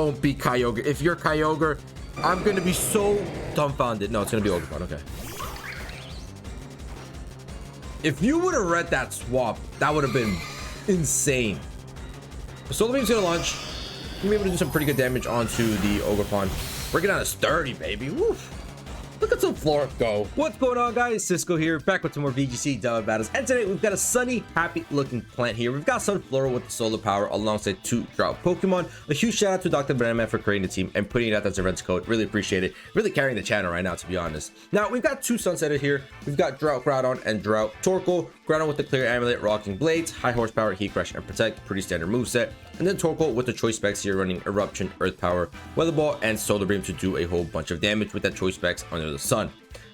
don't be Kyogre. If you're Kyogre, I'm gonna be so dumbfounded. No, it's gonna be Ogerpon. Okay. If you would have read that swap, that would have been insane. Solar Beam's gonna launch. You'll be able to do some pretty good damage onto the Ogerpon. Breaking down his 30, baby. Woof. Look at SUNFLORA go. What's going on, guys? Cisco here, back with some more VGC Diamond battles. And today we've got a sunny, happy looking plant here. We've got SUNFLORA with the solar power alongside 2 drought Pokemon. A huge shout out to Dr. Banana Man for creating the team and putting it out as a Reds code. Really appreciate it. Really carrying the channel right now, to be honest. Now, we've got 2 Sunsetters here. We've got Drought Groudon and Drought Torkoal. Groudon with the Clear Amulet, Rocking Blades, High Horsepower, Heat Crush, and Protect. Pretty standard moveset. And then Torkoal with the choice specs here running Eruption, Earth Power, Weather Ball, and Solar Beam to do a whole bunch of damage with that choice specs under the sun.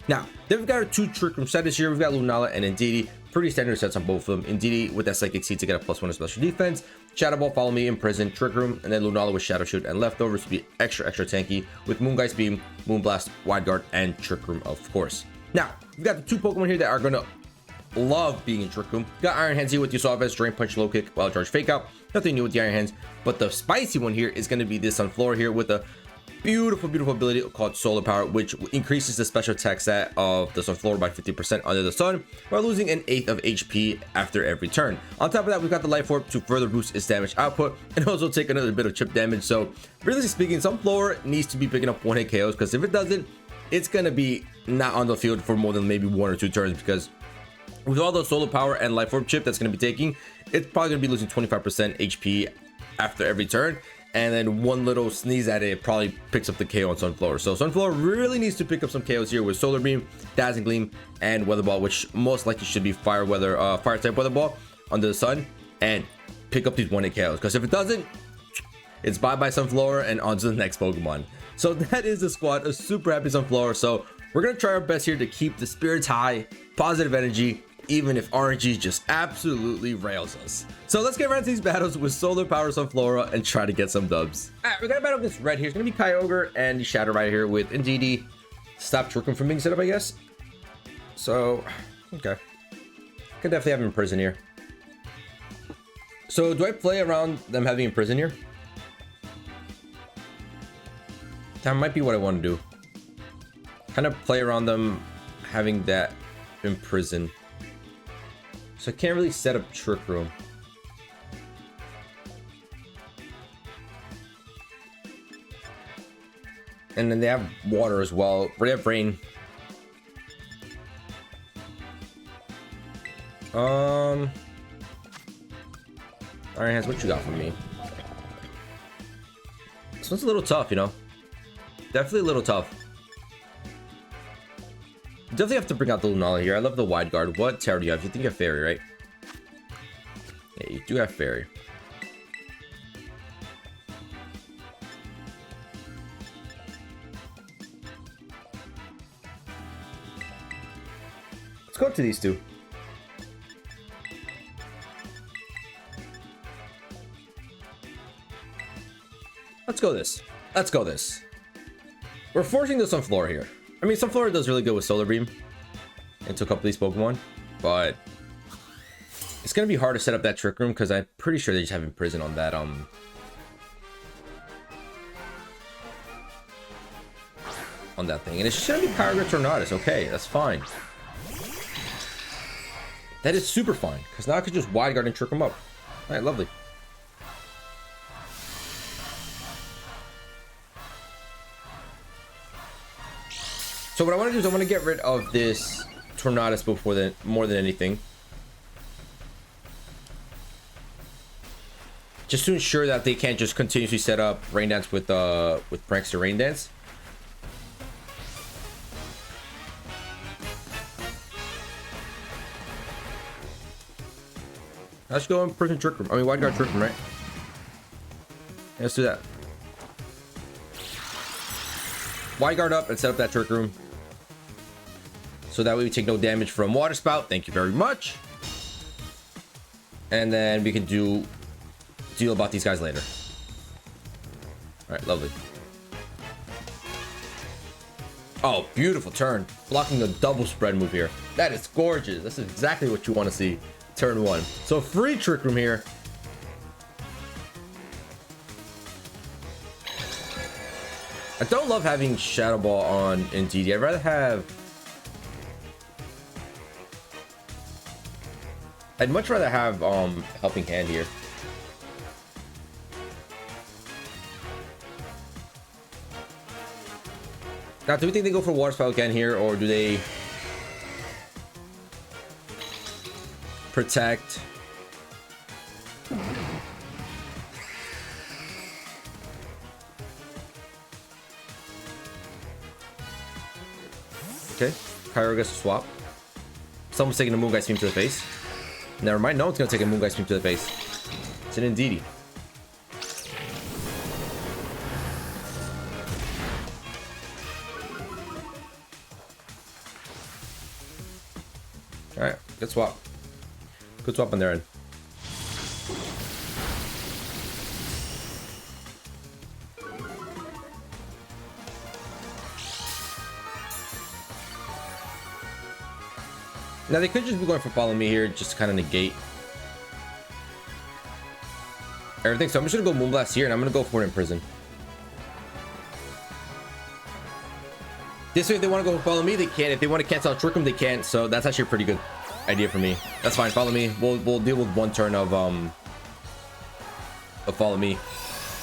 Now, then we've got our 2 Trick Room setters here. We've got Lunala and Indeedee. Pretty standard sets on both of them. Indeedee with that Psychic Seed to get a +1 to special defense. Shadow Ball, Follow Me, Imprison, Trick Room. And then Lunala with Shadow Shoot and Leftovers to be extra tanky with Moongeist Beam, Moonblast, Wide Guard, and Trick Room, of course. Now, we've got the 2 Pokemon here that are going to love being in Trick Room. Got Iron Hands here with Yusof's Drain Punch, Low Kick, Wild Charge, Fake Out. Nothing new with the Iron Hands. But the spicy one here is going to be this SUNFLORA here with a beautiful ability called Solar Power, which increases the special attack stat of the SUNFLORA by 50% under the sun, while losing an 1/8 of HP after every turn. On top of that, we've got the Life Orb to further boost its damage output and also take another bit of chip damage. So, really speaking, SUNFLORA needs to be picking up 1-hit KOs, because if it doesn't, it's gonna be not on the field for more than maybe 1 or 2 turns, because with all the Solar Power and Life Orb chip that's gonna be taking, it's probably gonna be losing 25% HP after every turn. And then one little sneeze at it probably picks up the KO on SUNFLORA. So SUNFLORA really needs to pick up some KOs here with Solar Beam, Dazzling Gleam, and Weather Ball, which most likely should be Fire type Weather Ball under the sun, and pick up these 1-hit KOs. Because if it doesn't, it's bye-bye SUNFLORA and on to the next Pokemon. So that is the squad. A super happy SUNFLORA. So we're gonna try our best here to keep the spirits high, positive energy, even if RNG just absolutely rails us. So let's get right into these battles with Solar Power SUNFLORA and try to get some dubs. All right, we're gonna battle against red here. It's gonna be Kyogre and the Shadow right here with Indeedee. Stop Trick Room from being set up, I guess. So, okay. Could definitely have him in prison here. So do I play around them having in prison here? That might be what I want to do. Kind of play around them having that in prison. So I can't really set up Trick Room. And then they have water as well. They have rain. Iron Hands, what you got for me? This one's a little tough, you know. Definitely a little tough. Definitely have to bring out the Lunala here. I love the Wide Guard. What terror do you have? You think you have Fairy, right? Yeah, you do have Fairy. Let's go to these 2. Let's go this. Let's go this. We're forcing this on SUNFLORA here. I mean, SUNFLORA does really good with Solar Beam into a couple of these Pokemon, but it's gonna be hard to set up that Trick Room because I'm pretty sure they just have Imprison on that on that thing, and it's just gonna be Kyogre Tornadus. Okay, that's fine. That is super fine because now I could just Wide Guard and Trick Room up. All right, lovely. So what I want to do is I want to get rid of this Tornadus more than anything, just to ensure that they can't just continuously set up Rain Dance with Prankster Rain Dance. Let's go in Prison Trick Room. I mean, Wide Guard Trick Room, right? Yeah, let's do that. Wide Guard up and set up that Trick Room. So that way we take no damage from Water Spout. Thank you very much. And then we can deal about these guys later. All right, lovely. Oh, beautiful turn. Blocking the double spread move here. That is gorgeous. This is exactly what you want to see. Turn 1. So free Trick Room here. I don't love having Shadow Ball on NTD. I'd rather have... I'd much rather have Helping Hand here. Now, do we think they go for Water Spout again here, or do they protect? Okay, Kyogre gets a swap. Someone's taking a Moonguise Beam to the face. Never mind, no one's gonna take a Moonguise Beam to the face. It's an Indeedee. Alright, good swap. Good swap on their end. Now they could just be going for Follow Me here, just to kind of negate everything. So I'm just gonna go Moonblast here, and I'm gonna go for Imprison. This way, if they want to go Follow Me, they can. If they want to cancel out Trick Room, they can. So that's actually a pretty good idea for me. That's fine. Follow Me. We'll deal with one turn of Follow Me.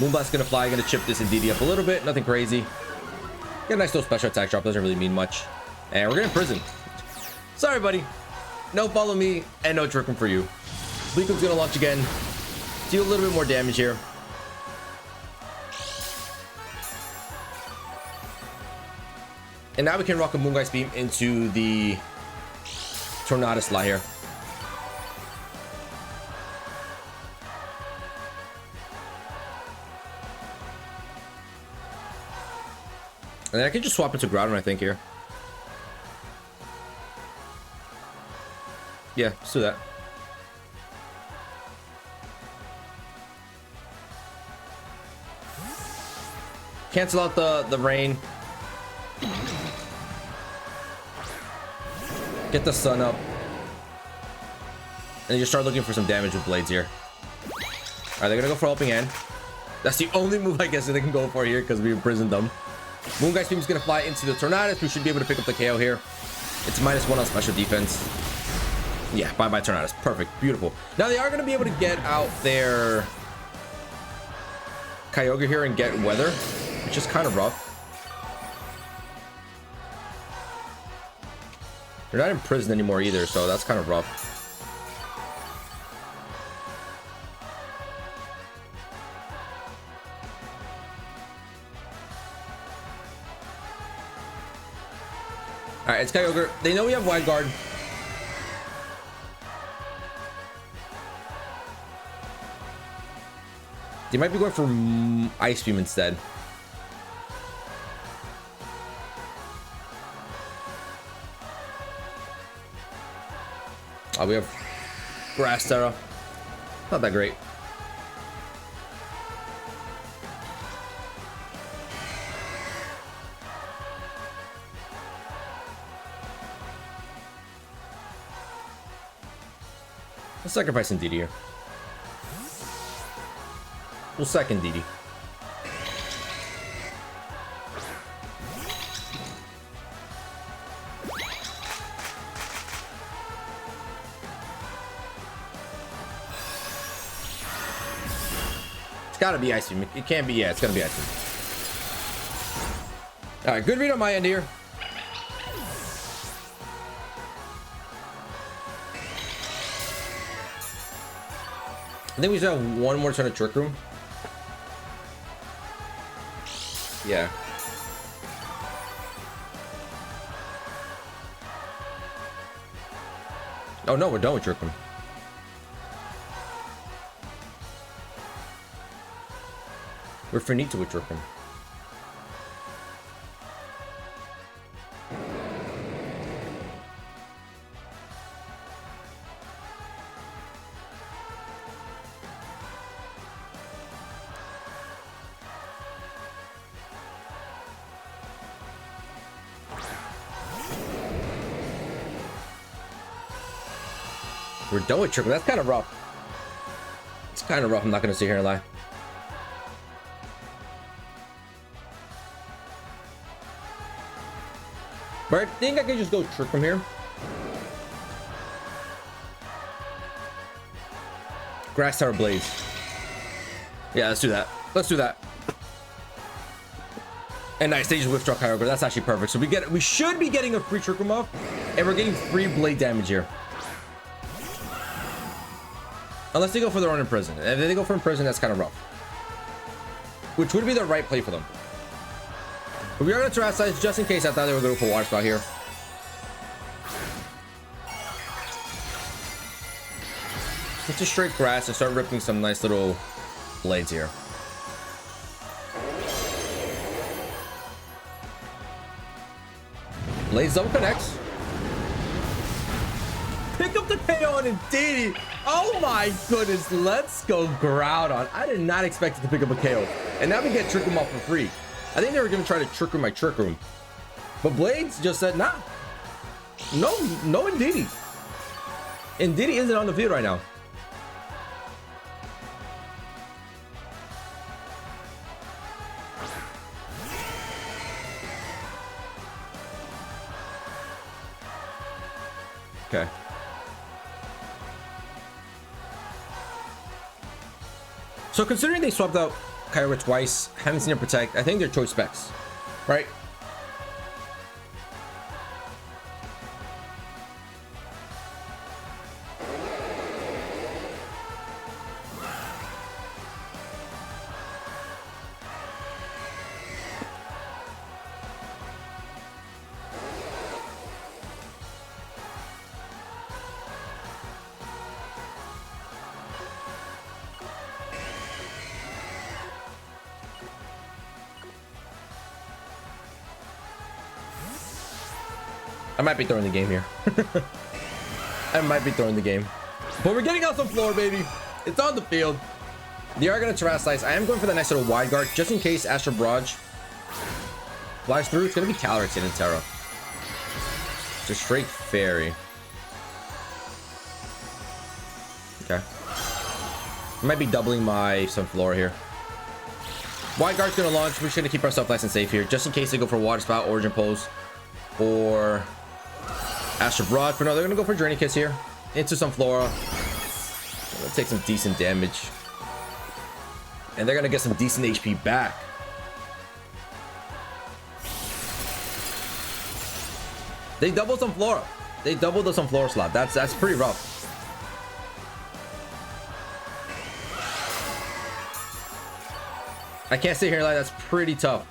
Moonblast's gonna fly. Gonna chip this Indeedee up a little bit. Nothing crazy. Get a nice little special attack drop. Doesn't really mean much. And we're gonna Imprison. Sorry, buddy. No Follow Me and no Trick Room for you. Bleakum's gonna launch again. Deal a little bit more damage here. And now we can rock a Moongeist Beam into the Tornado Slide here. And then I can just swap into Groudon, I think, here. Yeah, let's do that. Cancel out the rain. Get the sun up. And you just start looking for some damage with blades here. Alright, they're gonna go for Helping Hand. That's the only move I guess that they can go for here because we imprisoned them. Moongeist Beam is gonna fly into the Tornadus. We should be able to pick up the KO here. It's -1 on special defense. Yeah, bye-bye Tornadus. Perfect. Beautiful. Now they are gonna be able to get out their Kyogre here and get Weather, which is kind of rough. They're not in prison anymore either, so that's kind of rough. Alright, it's Kyogre. They know we have Wide Guard. They might be going for Ice Beam instead. Oh, we have Grass Terra. Not that great. Let's sacrifice Indeedee here. We'll second Indeedee. It's gotta be Ice Beam. It can't be. Yeah, it's gonna be Ice Beam. All right, good read on my end here. I think we just have one more turn of Trick Room. Yeah. Oh no, we're done with Trick Room. We're finito with Trick Room. We're done with Trick Room. That's kind of rough. It's kind of rough. I'm not going to sit here and lie. But I think I can just go trick him here. Grass Tower Blaze. Yeah, let's do that. Let's do that. And nice, they just whiff struck Kyogre. That's actually perfect. So we should be getting a free Trick Room off, and we're getting free blade damage here. Unless they go for their own Imprison. If they go for Imprison, that's kind of rough. Which would be the right play for them. But we are going to Terrasilize just in case I thought they were going to go for Water Spout here. Just a straight grass and start ripping some nice little blades here. Blades double connects. Pick up the KO on Indeedee. Oh my goodness, let's go Groudon. I did not expect it to pick up a KO. And now we get Trick Room off for free. I think they were going to try to Trick Room my Trick Room. But Blades just said, nah. No Indeedee. Indeedee isn't on the field right now. Okay. So considering they swapped out Kyogre twice, haven't seen it protect, I think they're choice specs, right? I might be throwing the game here. I might be throwing the game. But we're getting out some floor, baby. It's on the field. They are going to Terrasilize. I am going for the nice little wide guard just in case Astral Barrage flies through. It's going to be Calyrex in Terra. It's a straight fairy. Okay. I might be doubling my SUNFLORA here. Wide guard's going to launch. We're just going to keep ourselves nice and safe here just in case they go for Water Spout, Origin Pulse, or Astral Barrage. But no, they're going to go for Draining Kiss here into SUNFLORA. Gonna take some decent damage. And they're going to get some decent HP back. They doubled SUNFLORA. They doubled the SUNFLORA slot. That's pretty rough. I can't sit here like that's pretty tough.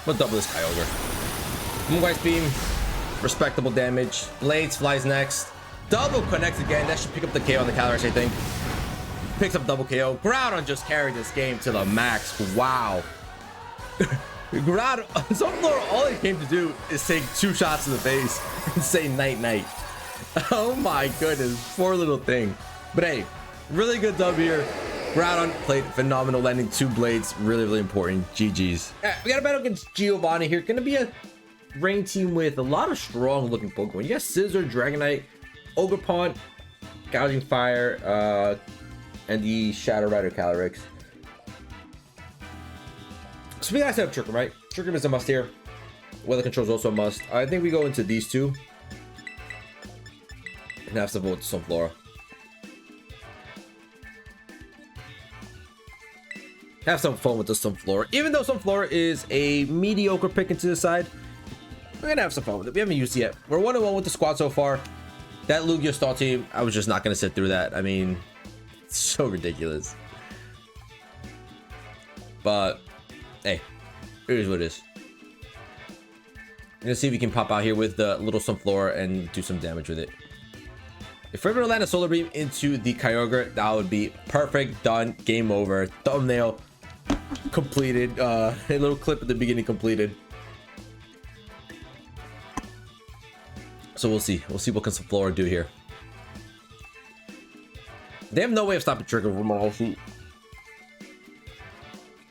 We'll double this Kyogre. Moonlight Beam, respectable damage. Blades flies next. Double connects again. That should pick up the KO on the Calyrex, I think. Picks up double KO. Groudon just carried this game to the max. Wow. Groudon, SUNFLORA, all he came to do is take 2 shots in the face and say night night. Oh my goodness, poor little thing. But hey, really good dub here. Groudon played phenomenal, landing 2 blades. Really, really important. GG's. We got a battle against Giovanni here. Gonna be a rain team with a lot of strong looking Pokemon. You got Scizor, Dragonite, Ogerpon, Gouging Fire, and the Shadow Rider Calyrex. So we gotta set up Trick Room, right? Trick Room is a must here. Weather Control is also a must. I think we go into these 2 and have some vote to SUNFLORA. Have some fun with the SUNFLORA. Even though SUNFLORA is a mediocre pick into the side, we're gonna have some fun with it. We haven't used it yet. We're 1-1 with the squad so far. That Lugia stall team, I was just not gonna sit through that. I mean, it's so ridiculous. But hey, it is what it is. I'm gonna see if we can pop out here with the little SUNFLORA and do some damage with it. If we're able to land a solar beam into the Kyogre, that would be perfect. Done. Game over. Thumbnail completed. A little clip at the beginning completed. So we'll see. We'll see what can SUNFLORA do here. They have no way of stopping Trigger from my whole shoot.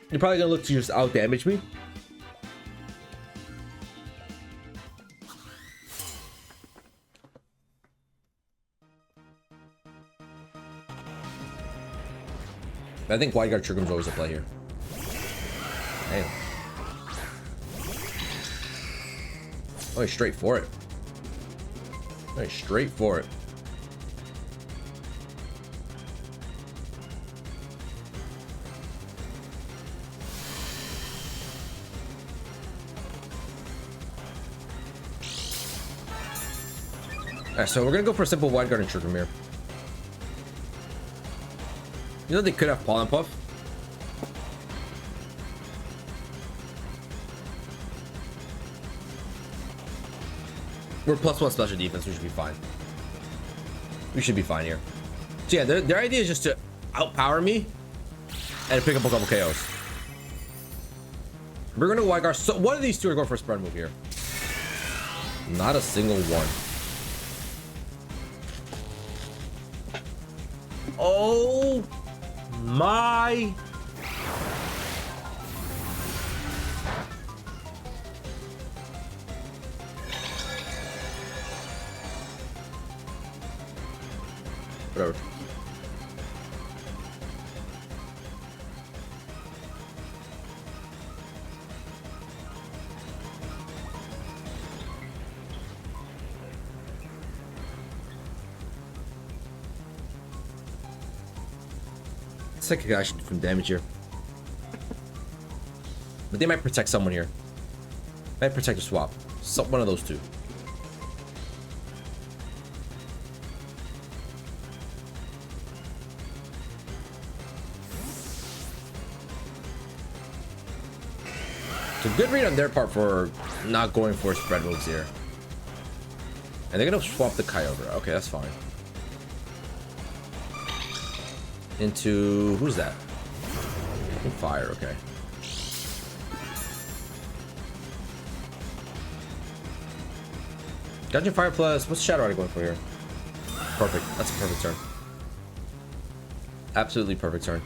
They're probably gonna look to just out damage me. I think Wide Guard Trigger is always a play here. Damn. Oh, he's straight for it. Oh, he's straight for it. Alright, so we're gonna go for a simple Wide Guard and Trigger here. You know they could have Pollen Puff. We're +1 special defense. We should be fine. We should be fine here. So yeah, their idea is just to outpower me and pick up a couple KOs. We're gonna Wide Guard. So one of these two are going for a spread move here. Not a single one. Oh my. Whatever. Second guy should do some damage here. But they might protect someone here. Might protect a swap. One of those two. So good read on their part for not going for spread moves here. And they're gonna swap the Kyogre. Okay, that's fine. Into who's that? Fire, okay. Dungeon Fire plus what's Shadow Rider going for here? Perfect. That's a perfect turn. Absolutely perfect turn.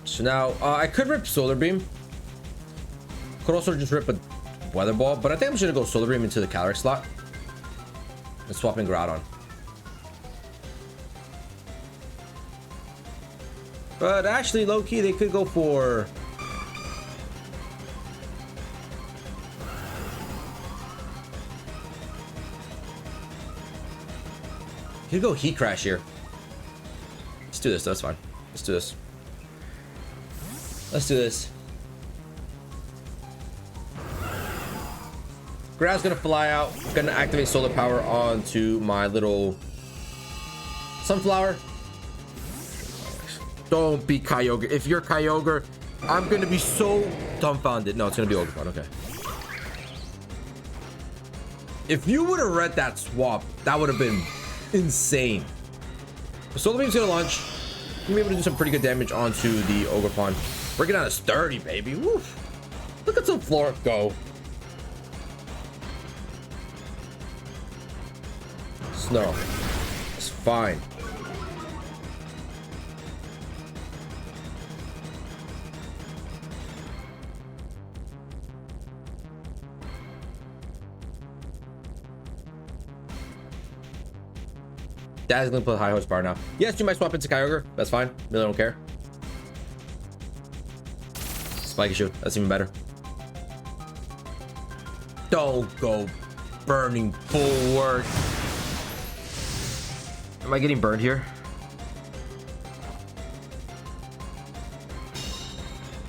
So now I could rip Solar Beam. Could also just rip a Weather Ball, but I think I'm just gonna go Solar Beam into the Calyrex slot and swapping Groudon. But actually, low key, they could go for. You could go Heat Crash here. Let's do this. That's fine. Let's do this. Let's do this. Groud's gonna fly out. Gonna activate Solar Power onto my little Sunflower. Don't be Kyogre. If you're Kyogre, I'm gonna be so dumbfounded. No, it's gonna be Ogerpon. Okay. If you would have read that swap, that would have been insane. Solar Beam's gonna launch. Gonna be able to do some pretty good damage onto the Ogerpon. Breaking down a 30, baby. Woof. Look at SUNFLORA go. Snarl. It's fine. Dad's gonna put high horsepower now. Yes, you might swap into Kyogre. That's fine. Really don't care. Spiky Shoot. That's even better. Don't go burning forward. Am I getting burned here?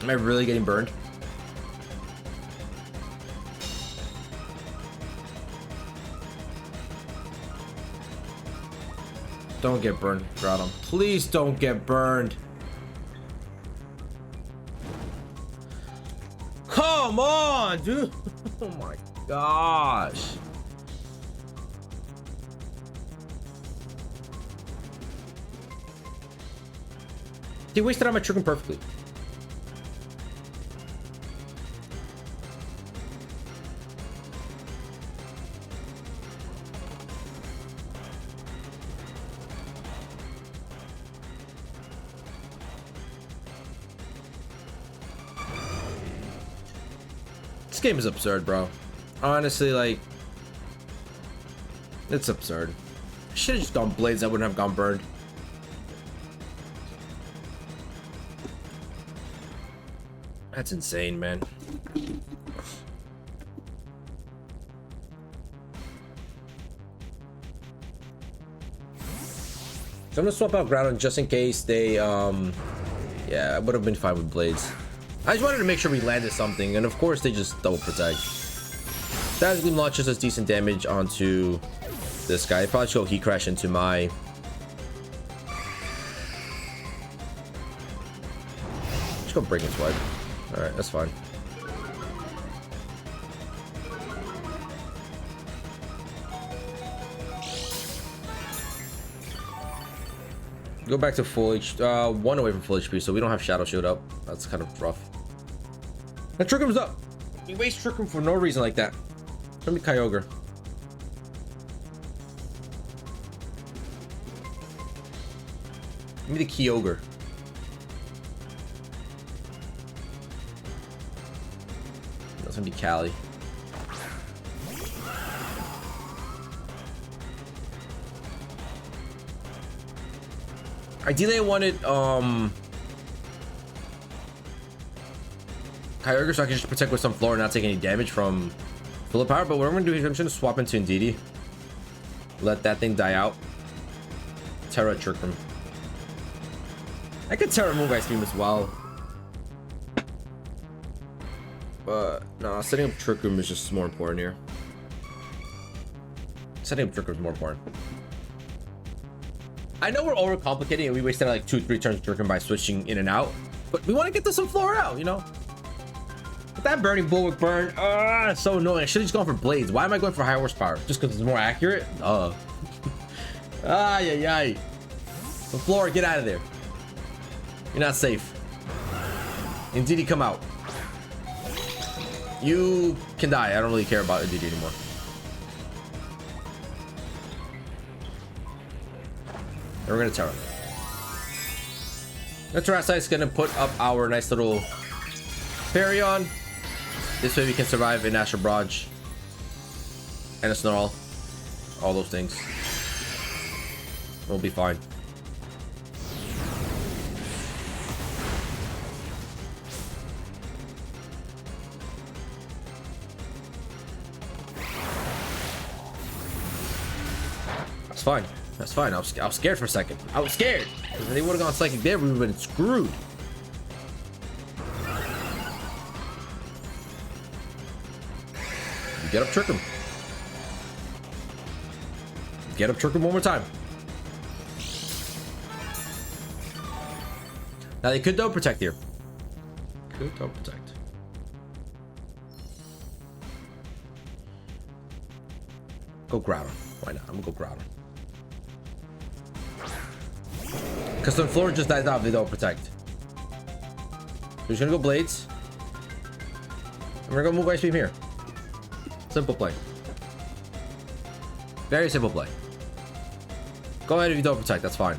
Am I really getting burned? Don't get burned, Groudon. Please don't get burned. Come on, dude. Oh my gosh. He wasted out my tricking perfectly. This game is absurd, bro. Honestly, like, it's absurd. I should have just gone blades. I wouldn't have gone burned. That's insane, man. So I'm gonna swap out Groudon just in case they yeah, I would have been fine with blades. I just wanted to make sure we landed something, and of course they just double protect. That Gleam launches us decent damage onto this guy. Probably should go Heat Crash into my just go Breaking Swipe. Alright, that's fine. Go back to full HP, one away from full HP, so we don't have Shadow Shield up. That's kind of rough. And Trickham's up. You waste Trickham for no reason like that. Let me Kyogre. Give me the Kyogre. That's gonna be Cali. Ideally I wanted Kyogre so I can just protect with some Sunflora and not take any damage from full power, but what I'm gonna do is I'm just gonna swap into Indeedee. Let that thing die out. Terra Trick him. I could Terra Moongeist Beam as well. But no, setting up Trick Room is just more important here. Setting up Trick Room is more important. I know we're overcomplicating and we wasted like 2-3 turns Trick Room by switching in and out, but we want to get this Sunflora out, you know? But that Burning Bulwark burn, it's so annoying. I should have just gone for Blades. Why am I going for high horsepower? Just because it's more accurate? Ay. Sunflora, get out of there. You're not safe. Indeedee, come out. You can die. I don't really care about Indeedee anymore. And we're gonna Terra. The Terrasite is gonna put up our nice little Fairy-on. This way we can survive an Astral Barrage and a Snarl. All those things. We'll be fine. That's fine. That's fine. I was scared for a second. I was scared. If they would have gone Psychic there, we would have been screwed. Get up, Trick him. Get up, Trick him one more time. Now they could double protect here. Could double protect. Go Groudon. Why not? I'm gonna go Groudon. Because Sunflora just dies out if they don't protect. We're just gonna go Blades. And we're gonna move Ice Beam here. Simple play. Very simple play. Go ahead if you don't protect, that's fine.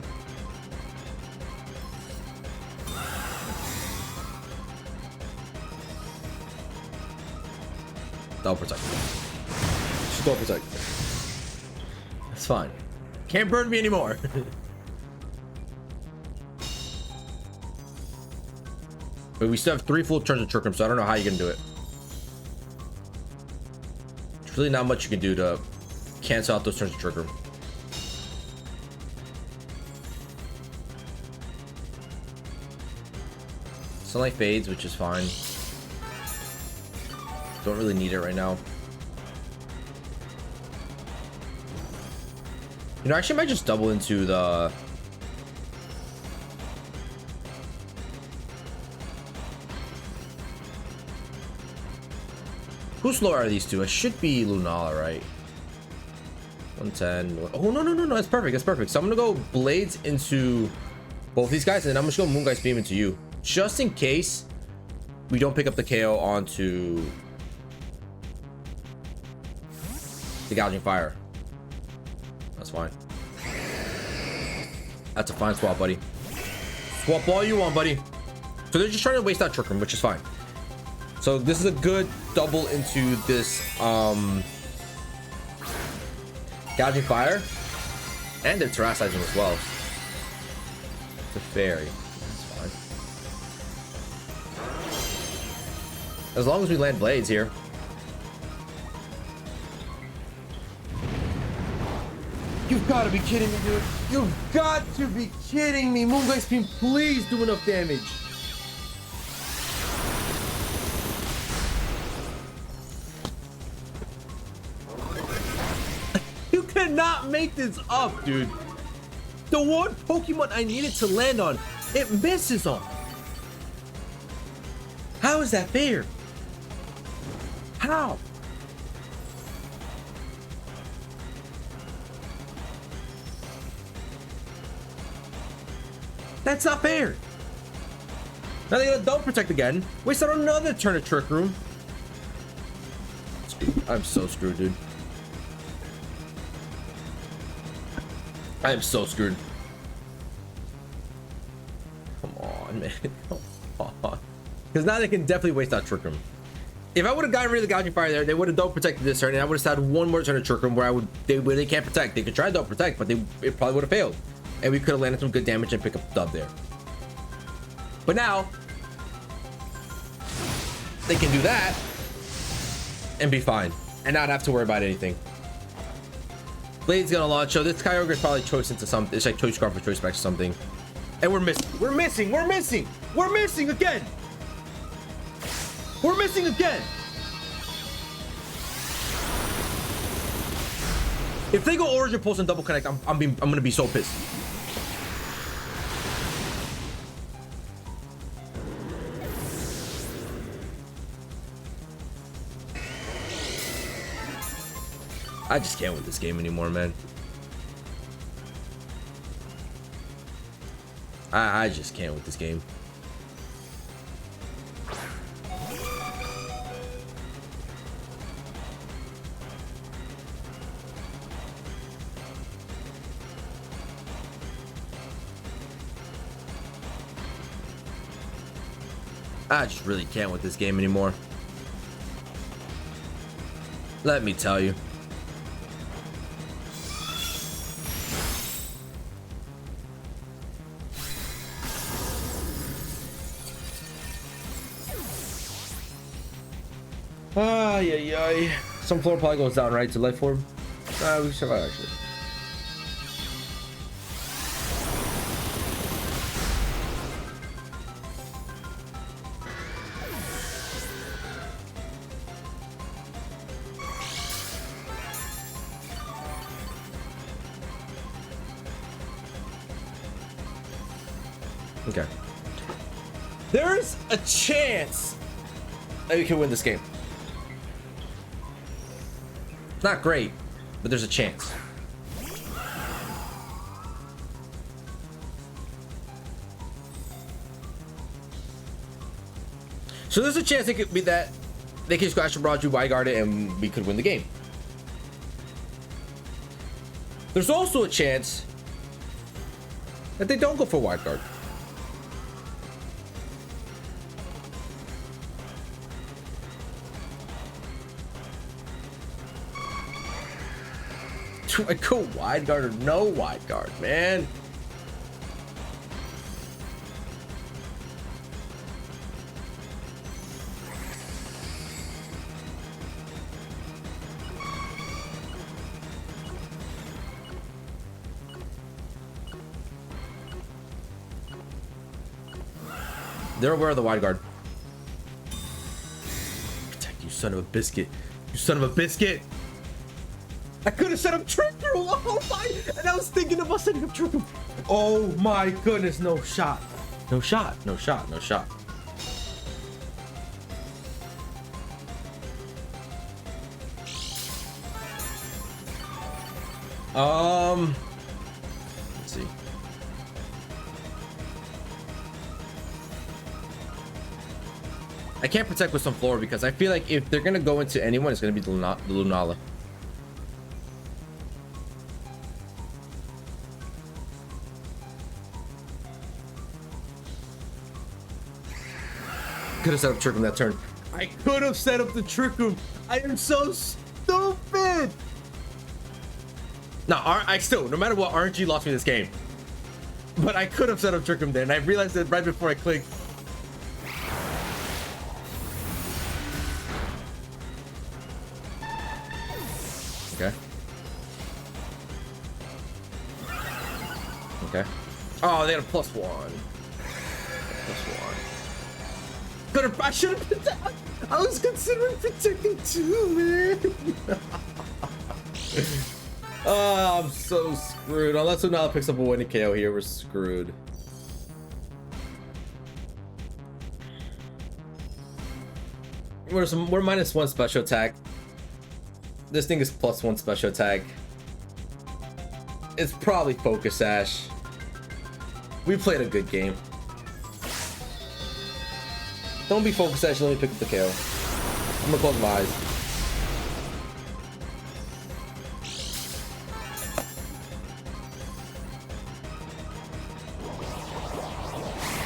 Don't protect. Just don't protect. That's fine. Can't burn me anymore. But we still have 3 full turns of Trick Room, so I don't know how you're gonna do it. There's really not much you can do to cancel out those turns of Trick Room. Sunlight fades, which is fine. Don't really need it right now. You know, actually I might just double into the... Who's slower are these two? It should be Lunala, right? 110. Oh, no. That's perfect. That's perfect. So I'm going to go Blades into both these guys, and then I'm just going to Moongeist Beam into you. Just in case we don't pick up the KO onto the Gouging Fire. That's fine. That's a fine swap, buddy. Swap all you want, buddy. So they're just trying to waste that Trick Room, which is fine. So this is a good double into this Gouging Fire, and they're terrassizing as well. The Fairy. That's fine. As long as we land Blades here. You've got to be kidding me, dude. You've got to be kidding me. Moongeist Beam, please do enough damage. You cannot make this up, dude. The one Pokemon I needed to land on, it misses on. How is that fair? How? That's not fair. Now they gotta Double Protect again. Waste out another turn of Trick Room. I'm so screwed, dude. I am so screwed. Come on, man. Come on. Because now they can definitely waste out Trick Room. If I would have gotten rid of the Gouging Fire there, they would have Double Protected this turn, and I would have had one more turn of Trick Room where they can't protect. They could try to Double Protect, but it probably would have failed. And we could have landed some good damage and pick up the dub there. But now they can do that and be fine and not have to worry about anything. Blade's gonna launch, so this Kyogre is probably choice into something. It's like Choice Scarf or Choice Spec or something. And we're missing again. We're missing again. If they go Origin Pulse and Double Connect, I'm gonna be so pissed. I just can't win this game anymore, man. I just can't with this game. I just really can't with this game anymore. Let me tell you. Ay. Sunflora probably goes down, right, to Life Orb. We survive, actually. Okay. There's a chance that we can win this game. Not great, but there's a chance. So there's a chance it could be that they can scratch and Raju, wide guard it, and we could win the game. There's also a chance that they don't go for wide guard. Do I go wide guard or no wide guard, man? They're aware of the wide guard. Protect, you son of a biscuit. You son of a biscuit. I could have set up Trick Room. Oh my! And I was thinking about setting up Trick Room. Oh my goodness! No shot. No shot. No shot. No shot. Let's see. I can't protect with SUNFLORA because I feel like if they're gonna go into anyone, it's gonna be the Lunala. Could have set up Trick Room that turn. I could have set up the Trick Room. I am so stupid. No, I still, no matter what, RNG lost me this game. But I could have set up Trick Room there, and I realized it right before I clicked. Okay. Okay. Oh, they had a +1. +1. I should have. I was considering protecting too, man. Oh, I'm so screwed. Unless Lunala picks up a winning KO here, we're screwed. We're -1 special attack. This thing is +1 special attack. It's probably Focus Sash. We played a good game. Don't be Focus Sash, let me pick up the KO. I'm gonna close my eyes.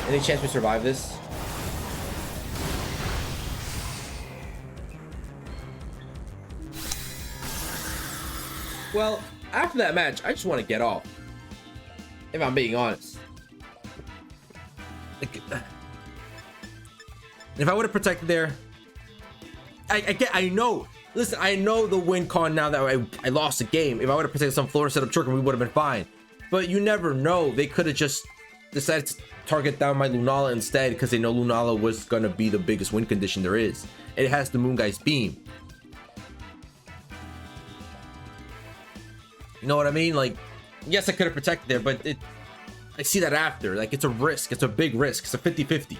Any chance we survive this? Well, after that match, I just want to get off. If I'm being honest. Like, if I would have protected there, I know. Listen, I know the win con now that I lost the game. If I would have protected SUNFLORA set up Trick Room, we would have been fine. But you never know. They could have just decided to target down my Lunala instead because they know Lunala was gonna be the biggest win condition there is. It has the Moon Guy's beam. You know what I mean? Like, yes, I could have protected there, but I see that after. Like, it's a risk. It's a big risk. It's a 50-50.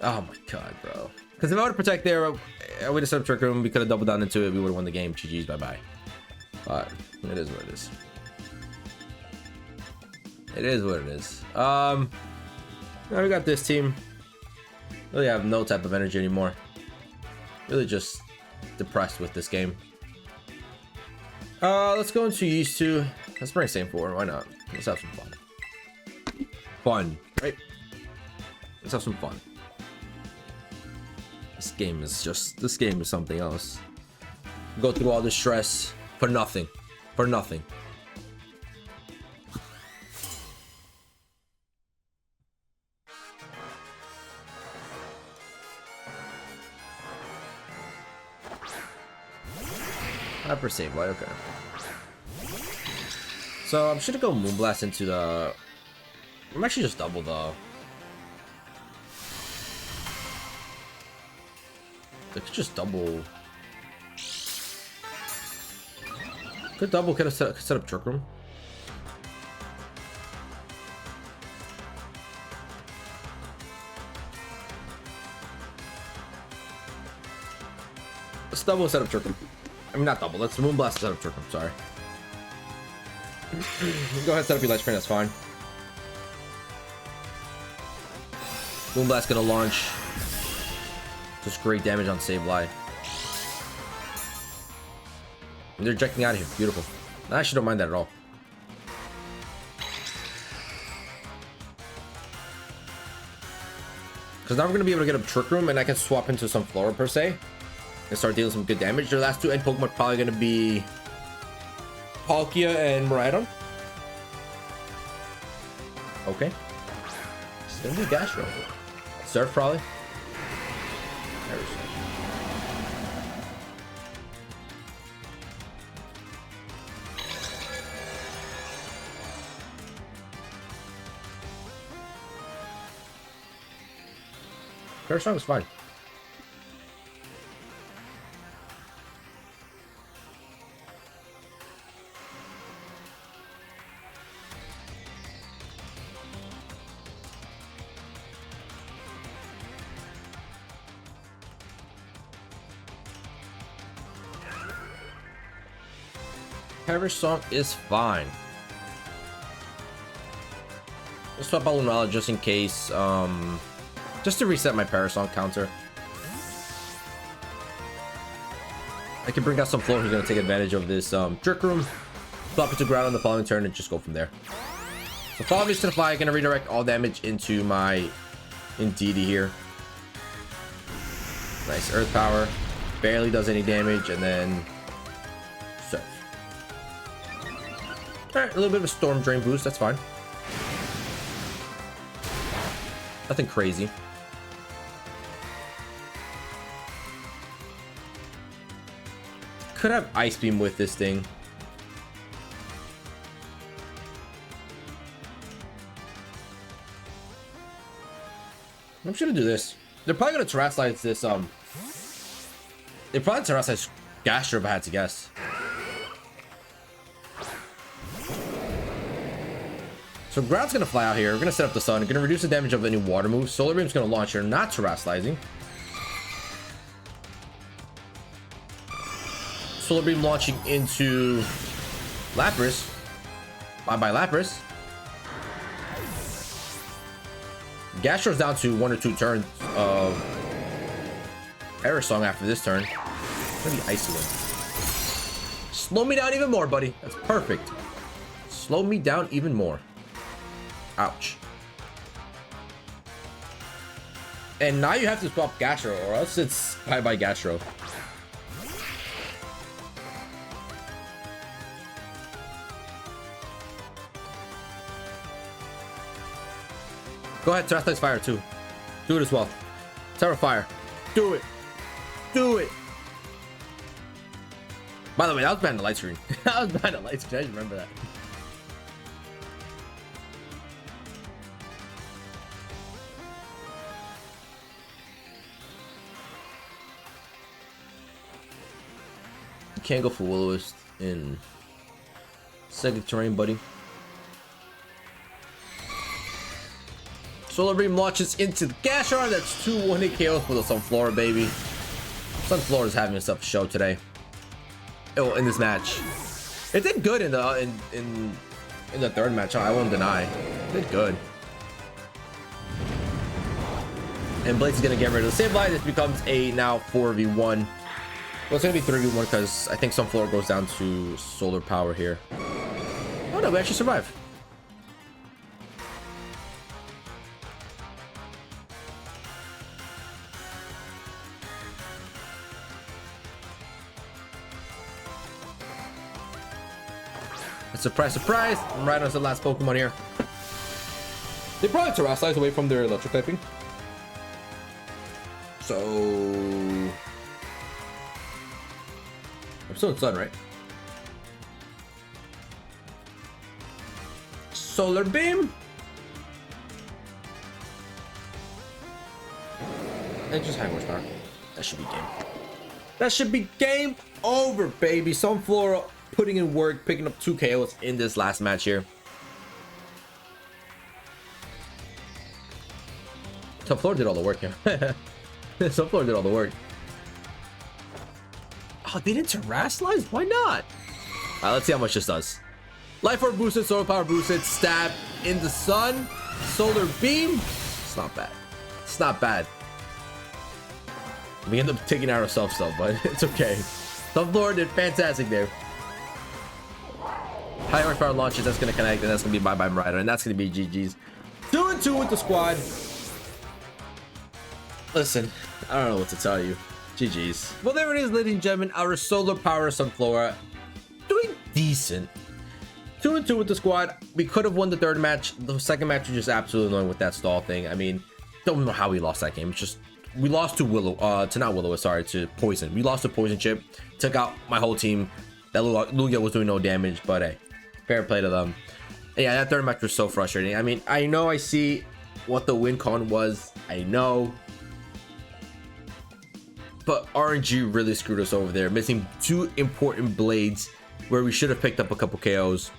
Oh my god, bro. Because if I would have protected there, I would have set up Trick Room. We could have doubled down into it. We would have won the game. GG's, bye-bye. But it is what it is. It is what it is. Now we got this team. Really have no type of energy anymore. Really just depressed with this game. Let's go into used to. Let's bring Same 4. Why not? Let's have some fun. Fun, right? Let's have some fun. This game is something else. Go through all this stress for nothing. For nothing. Hyper save light, okay. So I'm just gonna go Moonblast into the. I'm actually just double though. I could just double. Could double. Could have set up Trick Room. Let's double set up Trick Room. I mean, not double. Let's Moonblast set up Trick Room. Sorry. Go ahead, set up your light screen. That's fine. Moonblast gonna launch. Just great damage on Save Lie. They're ejecting out of here. Beautiful. I actually don't mind that at all. Because now we're gonna be able to get a Trick Room, and I can swap into SUNFLORA per se. And start dealing some good damage. Their last two end Pokemon are probably going to be Palkia and Miraidon. Okay. It's going to be Gastro. Surf probably. There we go. Fair Strong is fine. Perish Song is fine. Let's swap out Lunala just in case, just to reset my Perish Song counter. I can bring out SUNFLORA who's going to take advantage of this Trick Room, swap it to ground on the following turn, and just go from there. So follow me to the fly, going to redirect all damage into my Indeedee here. Nice Earth Power, barely does any damage, and then Surf. Alright, a little bit of a Storm Drain boost, that's fine. Nothing crazy. Could have Ice Beam with this thing. I'm just gonna do this. They're probably gonna Terrasilize this. They probably Terrasilize Gastro if I had to guess. So Ground's gonna fly out here. We're gonna set up the Sun. Gonna reduce the damage of any water moves. Solar Beam's gonna launch here, not Terrasilizing. Solar Beam launching into Lapras. Bye-bye Lapras. Gastro's down to 1 or 2 turns of Perish Song after this turn. Maybe Icy Wind. Slow me down even more, buddy. That's perfect. Slow me down even more. Ouch. And now you have to swap Gastro, or else it's bye-bye Gastro. Go ahead, Terrasilize Fire too. Do it as well. Terra Fire. Do it. Do it. By the way, that was behind the light screen. That was behind the light screen. I just remember that. You can't go for Will-O-Wisp in Psychic Terrain, buddy. Solar Beam launches into the Gashar. That's 2 1-hit KOs for the SUNFLORA, baby. SUNFLORA is having himself a show today. Oh, in this match, it did good in the in the third match. I won't deny, it did good. And Blaze is gonna get rid of the Sableye. This becomes a now 4v1. Well, it's gonna be 3v1 because I think SUNFLORA goes down to Solar Power here. Oh no, we actually survive. Surprise, surprise! I'm right on the last Pokemon here. They probably Terrasilize away from their electric typing. So I'm still in Sun, right? Solar Beam. And just high horsepower. That should be game. That should be game over, baby. SUNFLORA putting in work, picking up 2 KOs in this last match here. SUNFLORA did all the work here. SUNFLORA did all the work. Oh, they didn't Terrasilize? Why not? Alright, let's see how much this does. Life Orb boosted, Solar Power boosted, stab in the Sun, Solar Beam. It's not bad. It's not bad. We end up taking out ourselves though, but it's okay. SUNFLORA did fantastic there. High horsepower launches, that's going to connect, and that's going to be bye-bye Rider, and that's going to be GG's. 2-2 with the squad. Listen, I don't know what to tell you. GG's. Well, there it is, ladies and gentlemen. Our Solar Power SUNFLORA doing decent. 2-2 with the squad. We could have won the third match. The second match was just absolutely annoying with that stall thing. I mean, don't know how we lost that game. It's just, we lost to to Poison. We lost to Poison Chip. Took out my whole team. That Lugia was doing no damage, but hey. Fair play to them. And yeah, that third match was so frustrating. I mean, I know I see what the win con was. I know. But RNG really screwed us over there. Missing 2 important blades where we should have picked up a couple KOs.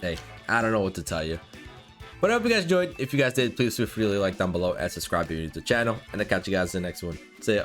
Hey, I don't know what to tell you. But I hope you guys enjoyed. If you guys did, please feel free to like down below and subscribe if you're new to the channel. And I'll catch you guys in the next one. See ya.